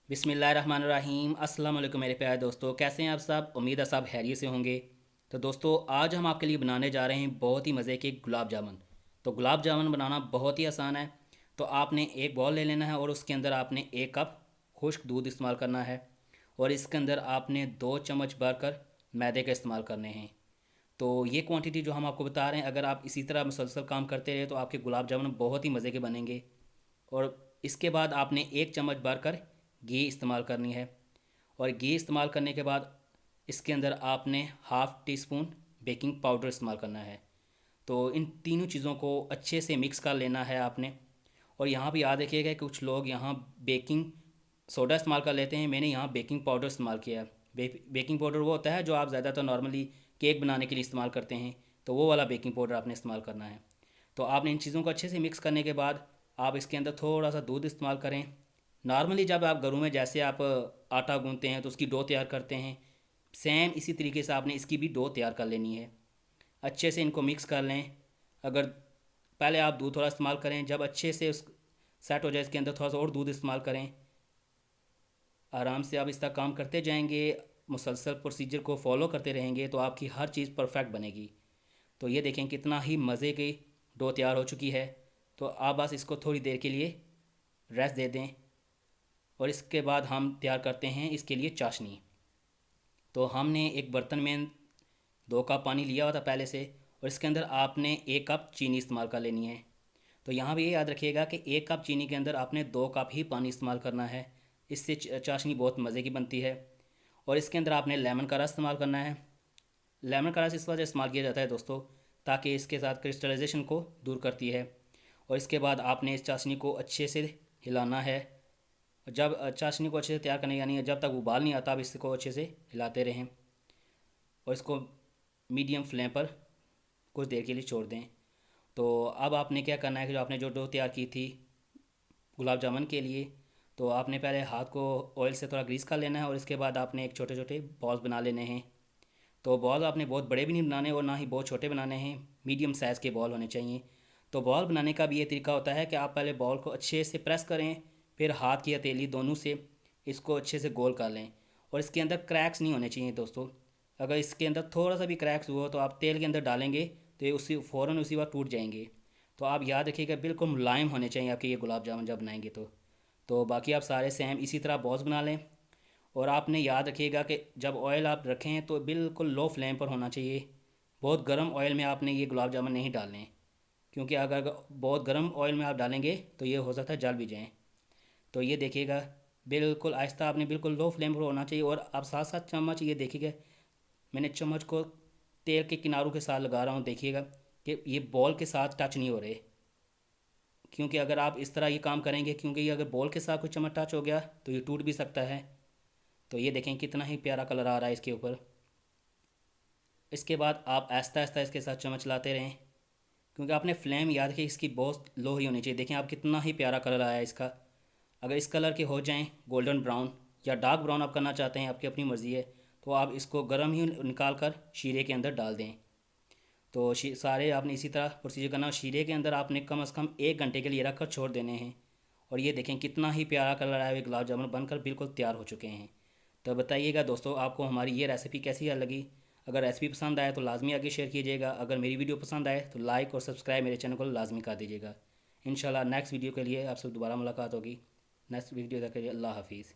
बिस्मिल्लाहिर्रहमानिर्रहीम। अस्सलाम वालेकुम मेरे प्यारे दोस्तों, कैसे हैं आप सब। उम्मीद है सब खैरियत से होंगे। तो दोस्तों, आज हम आपके लिए बनाने जा रहे हैं बहुत ही मज़े के गुलाब जामुन। तो गुलाब जामुन बनाना बहुत ही आसान है। तो आपने एक बॉल ले लेना है और उसके अंदर आपने एक कप खुश्क दूध इस्तेमाल करना है। और इसके अंदर आपने 2 चम्मच भरकर मैदे का इस्तेमाल करने हैं। तो ये क्वांटिटी जो हम आपको बता रहे हैं, अगर आप इसी तरह मुसलसल काम करते रहे तो आपके गुलाब जामुन बहुत ही मज़े के बनेंगे। और इसके बाद आपने 1 चम्मच भरकर घी इस्तेमाल करनी है। और घी इस्तेमाल करने के बाद इसके अंदर आपने half tea spoon baking powder इस्तेमाल करना है। तो इन तीनों चीज़ों को अच्छे से मिक्स कर लेना है आपने। और यहाँ भी याद रखिएगा कि कुछ लोग यहाँ बेकिंग सोडा इस्तेमाल कर लेते हैं, मैंने यहाँ बेकिंग पाउडर इस्तेमाल किया है। बेकिंग पाउडर वो होता है जो आप ज़्यादातर नॉर्मली केक बनाने के लिए इस्तेमाल करते हैं, तो वो वाला बेकिंग पाउडर आपने इस्तेमाल करना है। तो आपने इन चीज़ों को अच्छे से मिक्स करने के बाद आप इसके अंदर थोड़ा सा दूध इस्तेमाल करें। नॉर्मली जब आप घरों में जैसे आप आटा गूंथते हैं तो उसकी डो तैयार करते हैं, सेम इसी तरीके से आपने इसकी भी डो तैयार कर लेनी है। अच्छे से इनको मिक्स कर लें। अगर पहले आप दूध थोड़ा इस्तेमाल करें, जब अच्छे से उस सेट हो जाए इसके अंदर थोड़ा सा और दूध इस्तेमाल करें। आराम से आप इस तरह काम करते जाएंगे, मुसलसल प्रोसीजर को फॉलो करते रहेंगे तो आपकी हर चीज़ परफेक्ट बनेगी। तो ये देखें कितना ही मज़े की डो तैयार हो चुकी है। तो आप बस इसको थोड़ी देर के लिए रेस्ट दे दें। और इसके बाद हम तैयार करते हैं इसके लिए चाशनी। तो हमने एक बर्तन में 2 कप पानी लिया हुआ था पहले से, और इसके अंदर आपने 1 कप चीनी इस्तेमाल कर लेनी है। तो यहाँ भी ये याद रखिएगा कि 1 कप चीनी के अंदर आपने 2 कप ही पानी इस्तेमाल करना है। इससे चाशनी बहुत मज़े की बनती है। और इसके अंदर आपने लेमन का रस इस्तेमाल करना है। लेमन का रस इस वजह इस्तेमाल किया जाता है दोस्तों, ताकि इसके साथ क्रिस्टलाइजेशन को दूर करती है। और इसके बाद आपने इस चाशनी को अच्छे से हिलाना है। जब चाशनी को अच्छे से तैयार करने, यानी जब तक उबाल नहीं आता आप इसको अच्छे से हिलाते रहें। और इसको मीडियम फ्लेम पर कुछ देर के लिए छोड़ दें। तो अब आपने क्या करना है कि जो आपने जो डो तैयार की थी गुलाब जामुन के लिए, तो आपने पहले हाथ को ऑयल से थोड़ा ग्रीस कर लेना है। और इसके बाद आपने एक छोटे छोटे बॉल्स बना लेने हैं। तो बॉल आपने बहुत बड़े भी नहीं बनाने और ना ही बहुत छोटे बनाने हैं, मीडियम साइज़ के बॉल होने चाहिए। तो बॉल बनाने का भी ये तरीका होता है कि आप पहले बॉल को अच्छे से प्रेस करें, फिर हाथ की हथेली दोनों से इसको अच्छे से गोल कर लें। और इसके अंदर क्रैक्स नहीं होने चाहिए दोस्तों। अगर इसके अंदर थोड़ा सा भी क्रैक्स हुआ तो आप तेल के अंदर डालेंगे तो ये उसी फ़ौरन उसी वक्त टूट जाएंगे। तो आप याद रखिएगा बिल्कुल मुलायम होने चाहिए आपके ये गुलाब जामुन जब बनाएंगे तो बाकी आप सारे सेम इसी तरह बॉल्स बना लें। और आपने याद रखिएगा कि जब ऑयल आप रखें तो बिल्कुल लो फ्लेम पर होना चाहिए। बहुत गर्म ऑयल में आपने ये गुलाब जामुन नहीं डालने, क्योंकि अगर बहुत गर्म ऑयल में आप डालेंगे तो ये हो सकता है जल भी जाएँ। तो ये देखिएगा बिल्कुल आहिस्ता, आपने बिल्कुल लो फ्लेम पर होना चाहिए। और आप साथ साथ चम्मच ये देखिएगा, मैंने चम्मच को तेल के किनारों के साथ लगा रहा हूँ, देखिएगा कि ये बॉल के साथ टच नहीं हो रहे। क्योंकि अगर आप इस तरह ये काम करेंगे, क्योंकि ये अगर बॉल के साथ कोई चम्मच टच हो गया तो ये टूट भी सकता है। तो ये देखें कितना ही प्यारा कलर आ रहा है इसके ऊपर। इसके बाद आप आहिस्ता आहिस्ता इसके साथ चम्मच लाते रहें, क्योंकि आपने फ्लेम याद रखिए इसकी बहुत लो ही होनी चाहिए। देखें आप कितना ही प्यारा कलर आया है इसका। अगर इस कलर के हो जाएं गोल्डन ब्राउन या डार्क ब्राउन आप करना चाहते हैं, आपकी अपनी मर्ज़ी है, तो आप इसको गर्म ही निकाल कर शीरे के अंदर डाल दें। तो सारे आपने इसी तरह प्रोसीजर करना। शीरे के अंदर आपने कम से कम 1 घंटे के लिए रख कर छोड़ देने हैं। और ये देखें कितना ही प्यारा कलर आया हुआ गुलाब जामुन बनकर बिल्कुल तैयार हो चुके हैं। तो बताइएगा दोस्तों आपको हमारी ये रेसिपी कैसी लगी। अगर रेसिपी पसंद आए तो लाजमी आगे शेयर कीजिएगा। अगर मेरी वीडियो पसंद आए तो लाइक और सब्सक्राइब मेरे चैनल को लाजमी कर दीजिएगा। इंशाल्लाह नेक्स्ट वीडियो के लिए आपसे दोबारा मुलाकात होगी। नेक्स्ट वीडियो तक के लिए अल्लाह हाफिज़।